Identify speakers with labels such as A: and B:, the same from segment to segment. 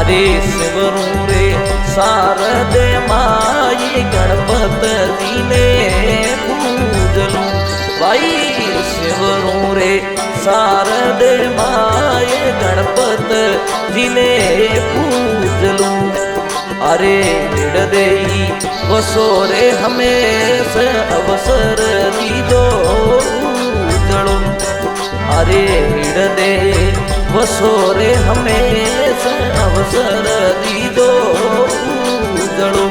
A: अरे शिवरू रे शारदे माई गणपति ने पूजलू भाई शिवरू रे शारदे माई गणपति ने पूजलू अरे हृदय वसो रे हमें अवसर दीदो जड़ो अरे हृदय वसो रे हमें अवसर दीदो जड़ो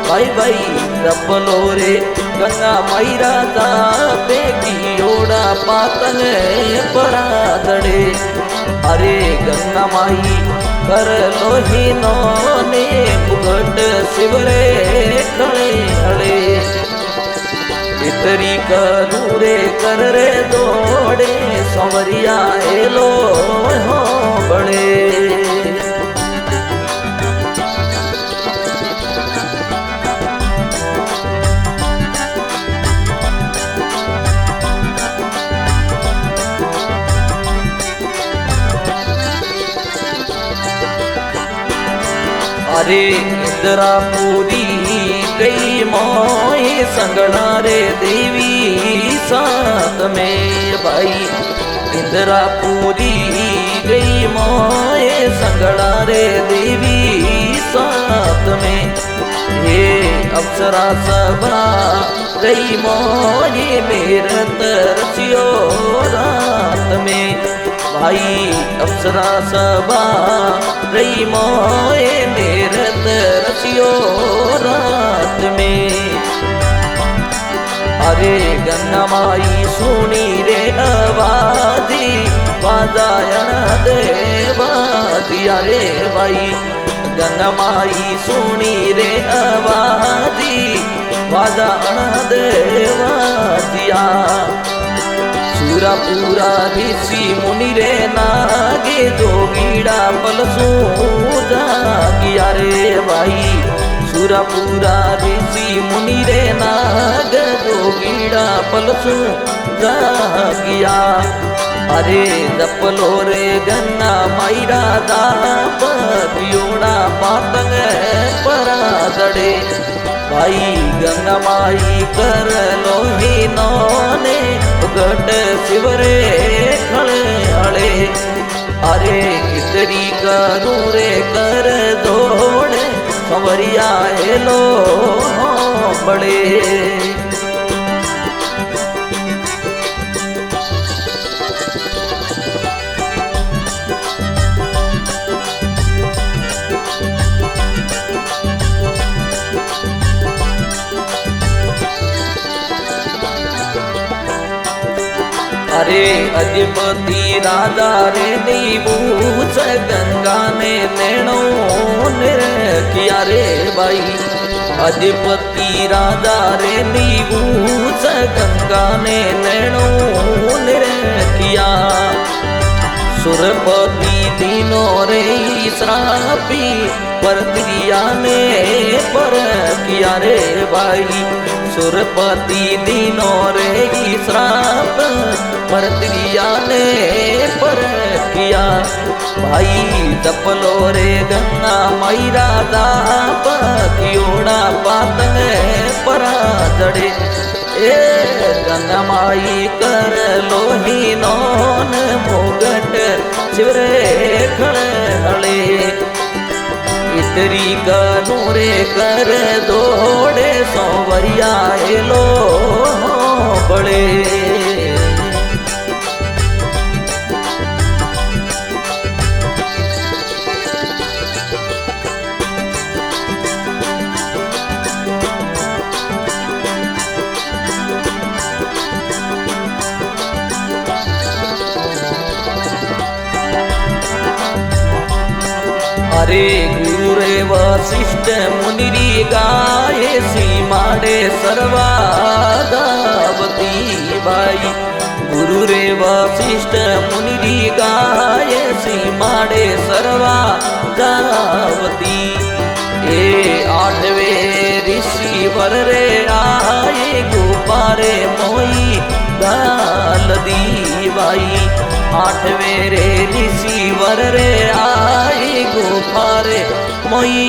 A: भाई भाई रपलो रे गंगा माई राजा बेगी ओड़ा पातन परादड़े अरे गंगा माई कर लोही नोने पुगट शिवरे खड़े हड़े इतरी करूरे कर रे दौड़े संवरिया एलो हो बड़े अरे इंदिरा पूरी गई मोए संगड़ा रे देवी साथ में भाई इंदिरा पूरी गई मोए संगड़ा रे देवी साथ में ये अप्सरा सभा गई मोए मेरे तरसियो रात में भाई अप्सरा सभा रही मोए मेरत रसियो रात में अरे गंगा माई सुनी रे आवाजी बाजायन देवादिया रे भाई गंगा माई सुनी रे आवाजी बाजायन देवादिया पूरा पूरा ऋषि मुनि रे नागे जोगीड़ा पलसू जागिया रे भाई सूरा पूरा ऋषि मुनि रे नाग जोगीड़ा पलसू जागिया अरे दपलो रे गन्ना माई राधा पतियोड़ा पातंग परा दड़े भाई गंगा माई कर लोही नौने गट शिवरे खड़े हड़े अरे कितरी करूरे कर दौड़े संवरिया एलो बड़े अरे अधिपति राजा रे नीबूस गंगा ने नैनो किया रे भाई अधिपति राजा रे नीबूस गंगा ने नैनो किया सुरपति दिनों रे श्रापी पर क्रिया ने पर किया रे भाई सुरपति दिनों रे श्राप पर क्रिया ने पर किया भाई दपलो रे गंगा माई राधा पतियोड़ा पातंग परा जड़े ए गंगा माई कर लोही नौन मोगट शिवरे खड़े हड़े इतरी कनूरे कर दौड़े संवरिया एलो बड़े अरे गुरु रे वशिष्ठ मुनि गाये सीमाड़े सर्वादावती भाई गुरु रे वशिष्ठ मुनि गाये सीमाड़े सर्वादावती ए आठवे ऋषि वर रे आए गोपारे मोई गाल दी भाई आठवें रे ऋषिवर रे आई गुफा रे मोई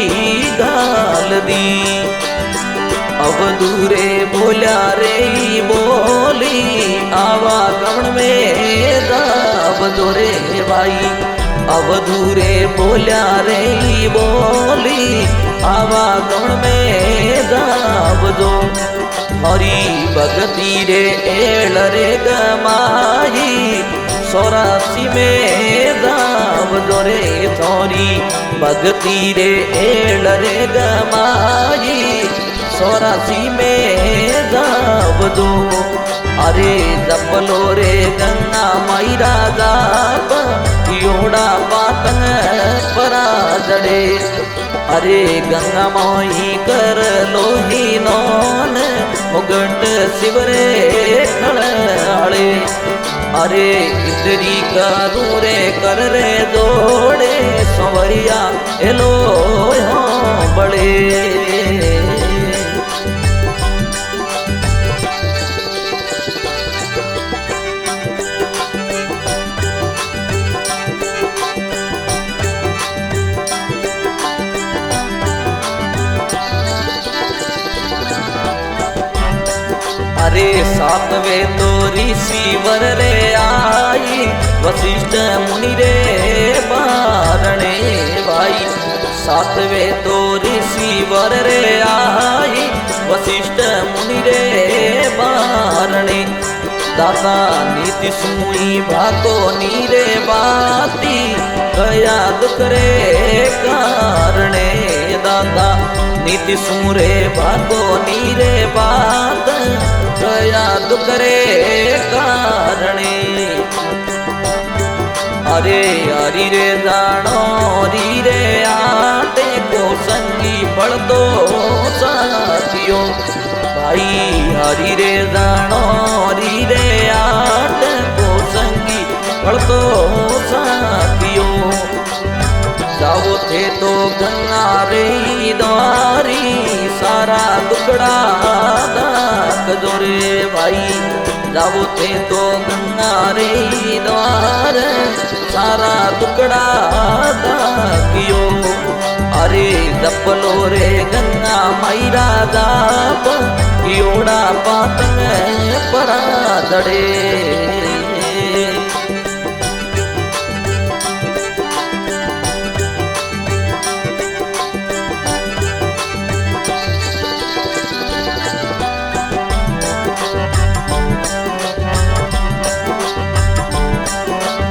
A: गाल दी। अवधूरे बोल्या रे बोली आवा गण में दाबदो रे भाई। अवधूरे बोल्या रे बोली आवा गण में दाबदो। हरी भगती रे एल रे गमाई 84 में दाबदो रे थोरी भगती रे एल रे गमाई 84 में दाबदो। अरे जपलो रे गंगा माई राजा योड़ा पातंग परा जड़े। अरे गंगा माई कर लोही नौन मुगट शिवरे खड़े। अरे इतरी करूरे कर रे जोड़े संवरिया एलो बड़े। अरे सातवें तो ऋषिवर रे आई वशिष्ठ मुनि रे बारणे भाई। सातवें तो ऋषिवर रे आई वशिष्ठ मुनि रे बारणे। दाता नीति सुई भाको नीरे बाती गया दुख रे कारणे। दाता नीति सुरे भाको नीरे बात गया दुख रे कारणे। अरे हरि रे जानो री रे आटे को संगी पढ़ दो साथियों भाई। हरि रे जानो री रे आट को संगी पढ़ दो साथियों। जाओ थे तो गंगा रे द्वारी सारा दुखड़ा दाग जोरे भाई। जाओ थे तो गंगा रे द्वार सारा दुखड़ा दागियो। अरे जपलो रे गंगा माई राजा योड़ा पातंग परा जड़े।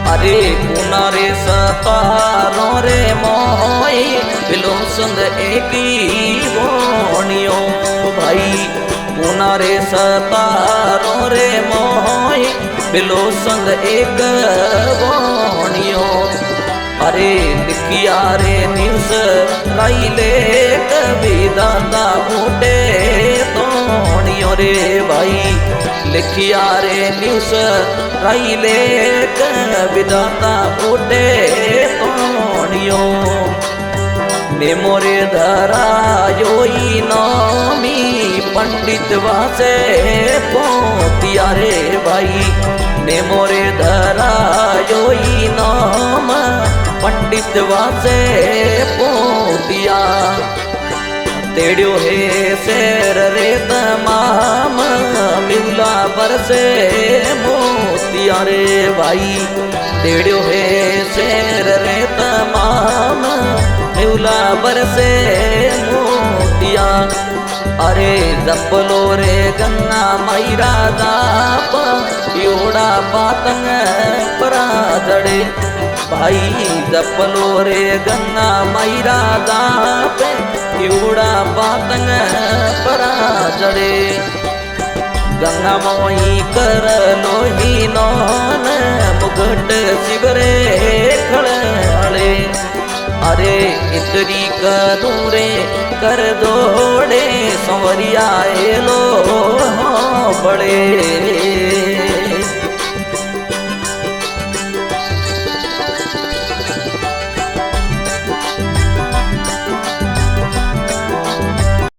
A: अरे पुना रे सतारो रे मोई बिलो संद एकी बोनियो भाई। पुना रे सतारो रे मोई बिलो संद एक बोनियो। अरे लिखिया रे न्यूज राइले कभी दादा उठे तोनियो रे भाई। लिखिया रे न्यूज राइले कभी दादा उठे तोनियो। नेमोरे धरा योई नामी पंडित वासे पोतिया रे भाई। नेमोरे धरा योई नाम पंडित वासे पोतिया। तेड़ो है शेर रे तमाम मिला बरसे मोतिया रे भाई। तेड़ो है शेर रे तमाम मिला बरसे मोतिया। अरे जपलो रे गंगा माई राजा योड़ा पातंग परा जड़े भाई। जपलो रे गंगा माई राजा योड़ा पातंग परा जड़े। गंगा मोई कर लोही नौन मुगट शिवरे खड़े। अरे इतरी करूरे कर दोड़े संवरिया लो बड़े।